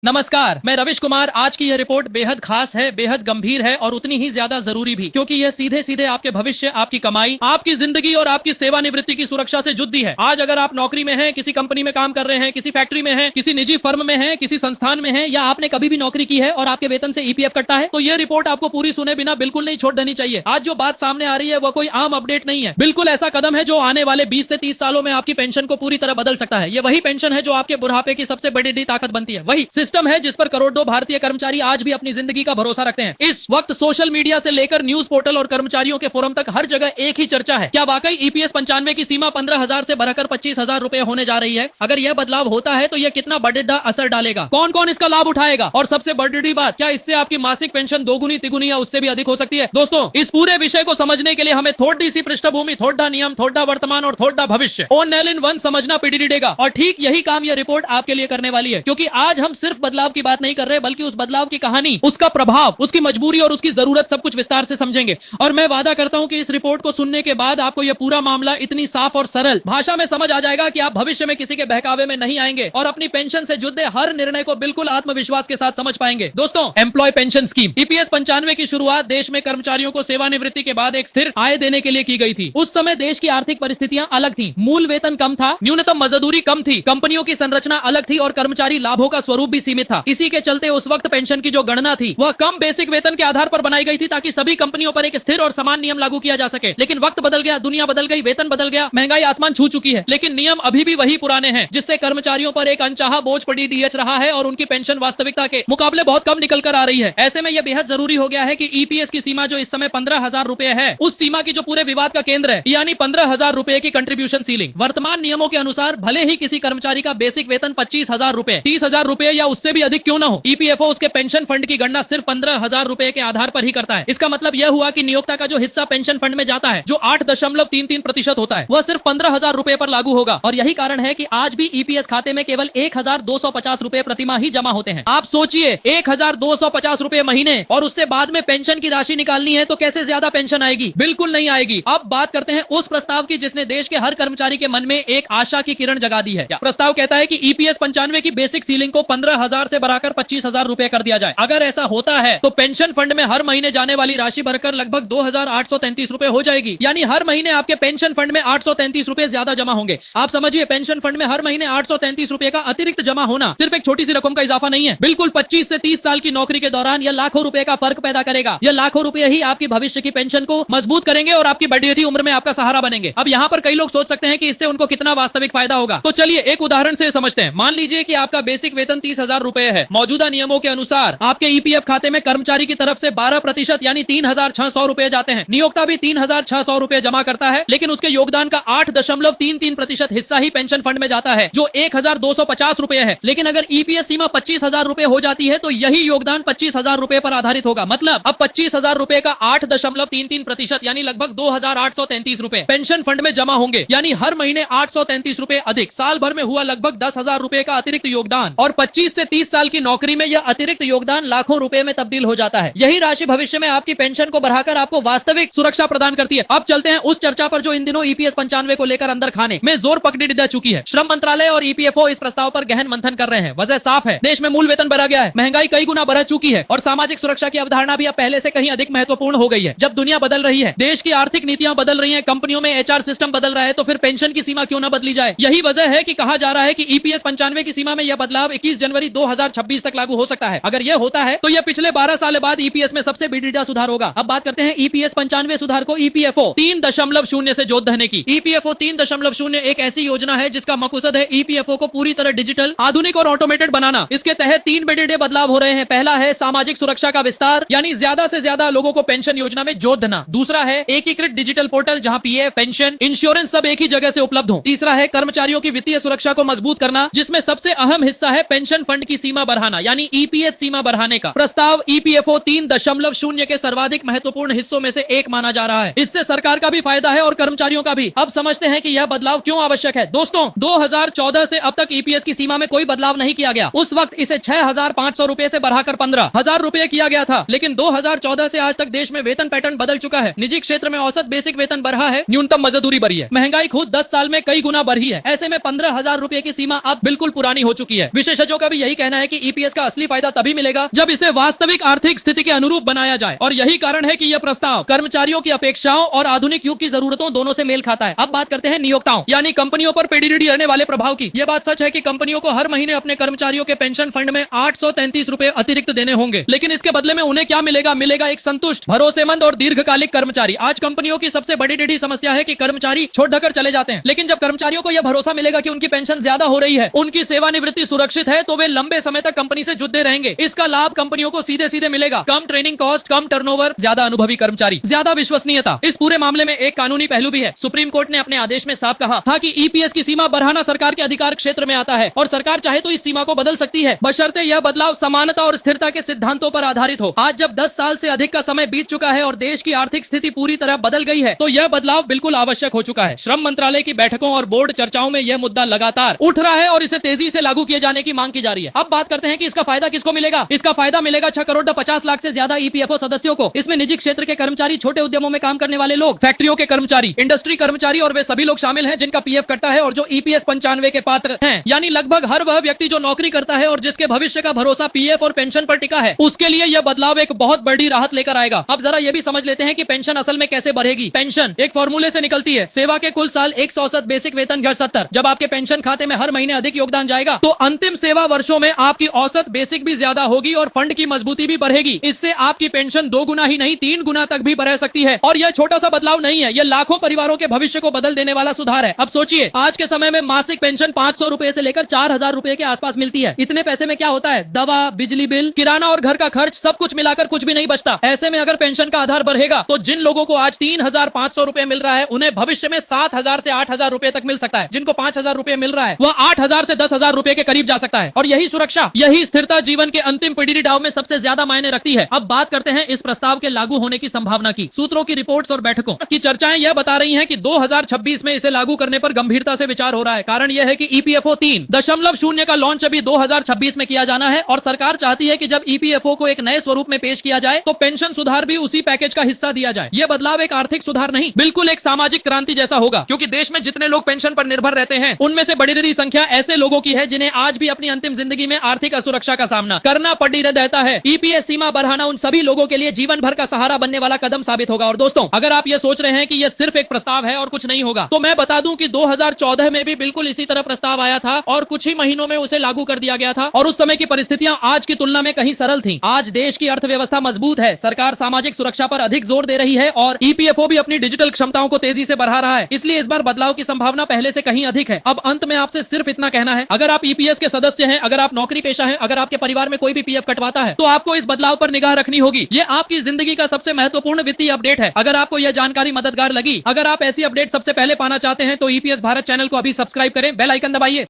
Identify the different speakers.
Speaker 1: नमस्कार, मैं रविश कुमार। आज की यह रिपोर्ट बेहद खास है, बेहद गंभीर है और उतनी ही ज्यादा जरूरी भी, क्योंकि यह सीधे सीधे आपके भविष्य, आपकी कमाई, आपकी जिंदगी और आपकी सेवानिवृत्ति की सुरक्षा से जुड़ी है। आज अगर आप नौकरी में हैं, किसी कंपनी में काम कर रहे हैं, किसी फैक्ट्री में हैं, किसी निजी फर्म में हैं, किसी संस्थान में हैं, या आपने कभी भी नौकरी की है और आपके वेतन से ईपीएफ कटता है, तो यह रिपोर्ट आपको पूरी सुने बिना बिल्कुल नहीं छोड़ देनी चाहिए। आज जो बात सामने आ रही है वो कोई आम अपडेट नहीं है, बिल्कुल ऐसा कदम है जो आने वाले 20 से 30 सालों में आपकी पेंशन को पूरी तरह बदल सकता है। ये वही पेंशन है जो आपके बुढ़ापे की सबसे बड़ी ताकत बनती है। वही सिस्टम है जिस पर करोड़ों भारतीय कर्मचारी आज भी अपनी जिंदगी का भरोसा रखते हैं। इस वक्त सोशल मीडिया से लेकर न्यूज पोर्टल और कर्मचारियों के फोरम तक हर जगह एक ही चर्चा है, क्या वाकई ईपीएस 95 की सीमा 15,000 से बढ़कर 25,000 रुपए होने जा रही है? अगर यह बदलाव होता है तो यह कितना बड़ा असर डालेगा, कौन कौन इसका लाभ उठाएगा, और सबसे बड़ी बात, क्या इससे आपकी मासिक पेंशन दोगुनी तिगुनी या उससे भी अधिक हो सकती है? दोस्तों, इस पूरे विषय को समझने के लिए हमें थोड़ी सी पृष्ठभूमि, थोड़ा नियम, थोड़ा वर्तमान और थोड़ा भविष्य, ऑल इन वन समझना पीडीडेगा। और ठीक यही काम यह रिपोर्ट आपके लिए करने वाली है, क्योंकि आज हम सिर्फ बदलाव की बात नहीं कर रहे, बल्कि उस बदलाव की कहानी, उसका प्रभाव, उसकी मजबूरी और उसकी जरूरत सब कुछ विस्तार से समझेंगे। और मैं वादा करता हूं कि इस रिपोर्ट को सुनने के बाद आपको यह पूरा मामला इतनी साफ और सरल भाषा में समझ आ जाएगा कि आप भविष्य में किसी के बहकावे में नहीं आएंगे और अपनी पेंशन से जुड़े हर निर्णय को बिल्कुल आत्मविश्वास के साथ समझ पाएंगे। दोस्तों, एम्प्लॉय पेंशन स्कीम ईपीएस 95 की शुरुआत देश में कर्मचारियों को सेवानिवृत्ति के बाद एक स्थिर आय देने के लिए की गई थी। उस समय देश की आर्थिक परिस्थितियां अलग थी, मूल वेतन कम था, न्यूनतम मजदूरी कम थी, कंपनियों की संरचना अलग थी और कर्मचारी लाभों का स्वरूप भी सीमित था। इसी के चलते उस वक्त पेंशन की जो गणना थी वह कम बेसिक वेतन के आधार पर बनाई गई थी, ताकि सभी कंपनियों पर एक स्थिर और समान नियम लागू किया जा सके। लेकिन वक्त बदल गया, दुनिया बदल गई, वेतन बदल गया, महंगाई आसमान छू चुकी है, लेकिन नियम अभी भी वही पुराने हैं, जिससे कर्मचारियों पर एक अनचाहा बोझ पड़ी डीएच रहा है और उनकी पेंशन वास्तविकता के मुकाबले बहुत कम निकल कर आ रही है। ऐसे में यह बेहद जरूरी हो गया है कि ईपीएस की सीमा जो इस समय 15,000 रुपए है, उस सीमा की जो पूरे विवाद का केंद्र है, यानी 15,000 रुपए की कंट्रीब्यूशन सीलिंग, वर्तमान नियमों के अनुसार भले ही किसी कर्मचारी का बेसिक वेतन 25,000 रुपए, 30,000 रुपए या उससे भी अधिक क्यों न हो, ईपीएफओ उसके पेंशन फंड की गणना सिर्फ 15,000 रुपए के आधार पर ही करता है। इसका मतलब यह हुआ कि नियोक्ता का जो हिस्सा पेंशन फंड में जाता है, जो 8.33% होता है, वह सिर्फ 15,000 रुपए पर लागू होगा। और यही कारण है कि आज भी ईपीएस खाते में केवल 1,250 रुपए प्रतिमाह ही जमा होते हैं। आप सोचिए, 1,250 रुपए महीने, और उससे बाद में पेंशन की राशि निकालनी है तो कैसे ज्यादा पेंशन आएगी? बिल्कुल नहीं आएगी। अब बात करते हैं उस प्रस्ताव की जिसने देश के हर कर्मचारी के मन में एक आशा की किरण जगा दी है। प्रस्ताव कहता है कि ईपीएस 95 की बेसिक सीलिंग को 15,000 से बढ़ाकर 25,000 रुपए कर दिया जाए। अगर ऐसा होता है तो पेंशन फंड में हर महीने जाने वाली राशि बढ़कर लगभग 2,833 रुपए हो जाएगी। यानी हर महीने आपके पेंशन फंड में 833 रुपए ज्यादा जमा होंगे। आप समझिए, पेंशन फंड में हर महीने 833 रुपए का अतिरिक्त जमा होना सिर्फ एक छोटी सी रकम का इजाफा नहीं है, बिल्कुल 25 से 30 साल की नौकरी के दौरान यह लाखों रुपए का फर्क पैदा करेगा। यह लाखों रुपए ही आपकी भविष्य की पेंशन को मजबूत करेंगे और आपकी बढ़ती उम्र में आपका सहारा बनेंगे। अब यहाँ पर कई लोग सोच सकते हैं कि इससे उनको कितना वास्तविक फायदा होगा, तो चलिए एक उदाहरण से समझते हैं। मान लीजिए कि आपका बेसिक वेतन 30,000 रुपए है। मौजूदा नियमों के अनुसार आपके ईपीएफ खाते में कर्मचारी की तरफ से 12% यानी 3,600 रुपए जाते हैं। नियोक्ता भी 3,600 रुपए जमा करता है, लेकिन उसके योगदान का 8.33% हिस्सा ही पेंशन फंड में जाता है, जो 1,250 रुपए है। लेकिन अगर ईपीएस सीमा 25,000 रुपए हो जाती है तो यही योगदान 25,000 रुपए पर आधारित होगा। मतलब अब 25,000 रुपए का 8.33% यानी लगभग 2,833 रुपए पेंशन फंड में जमा होंगे। यानी हर महीने 833 रुपए अधिक, साल भर में हुआ लगभग 10,000 रुपए का अतिरिक्त योगदान, और 25 से 30 साल की नौकरी में यह अतिरिक्त योगदान लाखों रुपए में तब्दील हो जाता है। यही राशि भविष्य में आपकी पेंशन को बढ़ाकर आपको वास्तविक सुरक्षा प्रदान करती है। अब चलते हैं उस चर्चा पर जो इन दिनों ईपीएस 95 को लेकर अंदर खाने में जोर पकड़ी जा चुकी है। श्रम मंत्रालय और ईपीएफओ इस प्रस्ताव पर गहन मंथन कर रहे हैं। वजह साफ है, देश में मूल वेतन बढ़ा गया है, महंगाई कई गुना बढ़ चुकी है और सामाजिक सुरक्षा की अवधारणा भी अब पहले से कहीं अधिक महत्वपूर्ण हो गई है। जब दुनिया बदल रही है, देश की आर्थिक नीतियां बदल रही है, कंपनियों में एचआर सिस्टम बदल रहा है, तो फिर पेंशन की सीमा क्यों न बदली जाए? यही वजह है कि कहा जा रहा है कि ईपीएस 95 की सीमा में यह बदलाव 21 जनवरी 2026 तक लागू हो सकता है। अगर यह होता है तो यह पिछले 12 साल बाद ईपीएस में सबसे बड़ा सुधार होगा। अब बात करते हैं ईपीएस 95 सुधार को ईपीएफओ 3.0 से जोड़ देने की। ईपीएफओ 3.0 एक ऐसी योजना है जिसका मकसद है ईपीएफओ को पूरी तरह डिजिटल, आधुनिक और ऑटोमेटेड बनाना। इसके तहत 3 बड़े बदलाव हो रहे हैं। पहला है सामाजिक सुरक्षा का विस्तार, यानी ज्यादा से ज्यादा लोगों को पेंशन योजना में जोड़ देना। दूसरा है एकीकृत डिजिटल पोर्टल, जहां पीएफ, पेंशन, इंश्योरेंस सब एक ही जगह से उपलब्ध हो। तीसरा है कर्मचारियों की वित्तीय सुरक्षा को मजबूत करना, जिसमें सबसे अहम हिस्सा है पेंशन फंड की सीमा बढ़ाना, यानी ईपीएस सीमा बढ़ाने का प्रस्ताव ईपीएफओ 3.0 के सर्वाधिक महत्वपूर्ण हिस्सों में से एक माना जा रहा है। इससे सरकार का भी फायदा है और कर्मचारियों का भी। अब समझते हैं कि यह बदलाव क्यों आवश्यक है। दोस्तों, 2014 से अब तक ईपीएस की सीमा में कोई बदलाव नहीं किया गया। उस वक्त इसे 6,500 रुपए से बढ़ाकर 15,000 रुपए किया गया था। लेकिन 2014 से आज तक देश में वेतन पैटर्न बदल चुका है। निजी क्षेत्र में औसत बेसिक वेतन बढ़ा है, न्यूनतम मजदूरी बढ़ी है, महंगाई खुद 10 साल में कई गुना बढ़ी है। ऐसे में 15,000 रुपए की सीमा अब बिल्कुल पुरानी हो चुकी है। विशेषज्ञों का भी यही कहना है कि ईपीएस का असली फायदा तभी मिलेगा जब इसे वास्तविक आर्थिक स्थिति के अनुरूप बनाया जाए, और यही कारण है कि यह प्रस्ताव कर्मचारियों की अपेक्षाओं और आधुनिक युग की जरूरतों दोनों से मेल खाता है। अब बात करते हैं नियोक्ताओं यानी कंपनियों पर पेडिडिडी रहने वाले प्रभाव की। यह बात सच है कि कंपनियों को हर महीने अपने कर्मचारियों के पेंशन फंड में 833 रुपए अतिरिक्त देने होंगे, लेकिन इसके बदले में उन्हें क्या मिलेगा? मिलेगा एक संतुष्ट, भरोसेमंद और दीर्घकालिक कर्मचारी। आज कंपनियों की सबसे बड़ी समस्या है कि कर्मचारी छोड़ ढकर चले जाते हैं, लेकिन जब कर्मचारियों को यह भरोसा मिलेगा कि उनकी पेंशन ज्यादा हो रही है, उनकी सेवानिवृत्ति सुरक्षित है, तो वे लंबे समय तक कंपनी से जुड़े रहेंगे। इसका लाभ कंपनियों को सीधे सीधे मिलेगा। कम ट्रेनिंग कॉस्ट, कम टर्नओवर, ज्यादा अनुभवी कर्मचारी, ज्यादा विश्वसनीयता। इस पूरे मामले में एक कानूनी पहलू भी है। सुप्रीम कोर्ट ने अपने आदेश में साफ कहा था कि ईपीएस की सीमा बढ़ाना सरकार के अधिकार क्षेत्र में आता है और सरकार चाहे तो इस सीमा को बदल सकती है, बशर्ते यह बदलाव समानता और स्थिरता के सिद्धांतों पर आधारित हो। आज जब 10 साल से अधिक का समय बीत चुका है और देश की आर्थिक स्थिति पूरी तरह बदल गई है, तो यह बदलाव बिल्कुल आवश्यक हो चुका है। श्रम मंत्रालय की बैठकों और बोर्ड चर्चाओं में यह मुद्दा लगातार उठ रहा है और इसे तेजी से लागू किए जाने की मांग की जा रही है। अब बात करते हैं कि इसका फायदा किसको मिलेगा। इसका फायदा मिलेगा 6 करोड़ 50 लाख से ज्यादा ईपीएफओ सदस्यों को। इसमें निजी क्षेत्र के कर्मचारी, छोटे उद्यमों में काम करने वाले लोग, फैक्ट्रियों के कर्मचारी, इंडस्ट्री कर्मचारी और वे सभी लोग शामिल हैं जिनका पीएफ कटता है और जो ईपीएस 95 के पात्र हैं। यानी लगभग हर वह व्यक्ति जो नौकरी करता है और जिसके भविष्य का भरोसा पीएफ और पेंशन पर टिका है, उसके लिए यह बदलाव एक बहुत बड़ी राहत लेकर आएगा। अब जरा यह भी समझ लेते हैं कि पेंशन असल में कैसे बढ़ेगी। पेंशन एक फॉर्मूले से निकलती है। सेवा के कुल साल 160 बेसिक वेतन घट 70। जब आपके पेंशन खाते में हर महीने अधिक योगदान जाएगा तो अंतिम सेवा वर्षों में आपकी औसत बेसिक भी ज्यादा होगी और फंड की मजबूती भी बढ़ेगी। इससे आपकी पेंशन 2 गुना ही नहीं 3 गुना तक भी बढ़ सकती है। और यह छोटा सा बदलाव नहीं है, यह लाखों परिवारों के भविष्य को बदल देने वाला सुधार है। अब सोचिए, आज के समय में मासिक पेंशन 500 रुपए से लेकर 4000 रुपए के आसपास मिलती है। इतने पैसे में क्या होता है? दवा, बिजली बिल, किराना और घर का खर्च, सब कुछ मिलाकर कुछ भी नहीं बचता। ऐसे में अगर पेंशन का आधार बढ़ेगा तो जिन लोगों को आज 3500 रुपए मिल रहा है, उन्हें भविष्य में 7000 से 8000 रुपए तक मिल सकता है। जिनको 5000 रुपए मिल रहा है, वह 8000 से 10000 रुपए के करीब जा सकता है। और यही सुरक्षा, यही स्थिरता जीवन के अंतिम पीढ़ी डाव में सबसे ज्यादा मायने रखती है। अब बात करते हैं इस प्रस्ताव के लागू होने की संभावना की। सूत्रों की रिपोर्ट्स और बैठकों की चर्चाएं यह बता रही हैं कि 2026 में इसे लागू करने पर गंभीरता से विचार हो रहा है। कारण यह है कि ईपीएफओ 3.0 का लॉन्च अभी 2026 में किया जाना है और सरकार चाहती है कि जब ईपीएफओ को एक नए स्वरूप में पेश किया जाए तो पेंशन सुधार भी उसी पैकेज का हिस्सा दिया जाए। यह बदलाव एक आर्थिक सुधार नहीं, बिल्कुल एक सामाजिक क्रांति जैसा होगा, क्योंकि देश में जितने लोग पेंशन पर निर्भर रहते हैं उनमें से बड़ी संख्या ऐसे लोगों की है जिन्हें आज भी अपनी अंतिम जिंदगी में आर्थिक असुरक्षा का सामना करना पड़ी रहता है। ईपीएस सीमा बढ़ाना उन सभी लोगों के लिए जीवन भर का सहारा बनने वाला कदम साबित होगा। और दोस्तों, अगर आप ये सोच रहे हैं कि यह सिर्फ एक प्रस्ताव है और कुछ नहीं होगा, तो मैं बता दूं कि 2014 में भी बिल्कुल इसी तरह प्रस्ताव आया था और कुछ ही महीनों में उसे लागू कर दिया गया था और उस समय की परिस्थितियां आज की तुलना में कहीं सरल थीं। आज देश की अर्थव्यवस्था मजबूत है, सरकार सामाजिक सुरक्षा पर अधिक जोर दे रही है और ईपीएफओ भी अपनी डिजिटल क्षमताओं को तेजी से बढ़ा रहा है। इसलिए इस बार बदलाव की संभावना पहले से कहीं अधिक है। अब अंत में आपसे सिर्फ इतना कहना है, अगर आप ईपीएस के सदस्य हैं, अगर आप नौकरी पेशा हैं, अगर आपके परिवार में कोई भी पीएफ कटवाता है, तो आपको इस बदलाव पर निगाह रखनी होगी। ये आपकी जिंदगी का सबसे महत्वपूर्ण वित्तीय अपडेट है। अगर आपको यह जानकारी मददगार लगी, अगर आप ऐसी अपडेट सबसे पहले पाना चाहते हैं, तो ईपीएस भारत चैनल को अभी सब्सक्राइब करें, बेल आइकन दबाइए।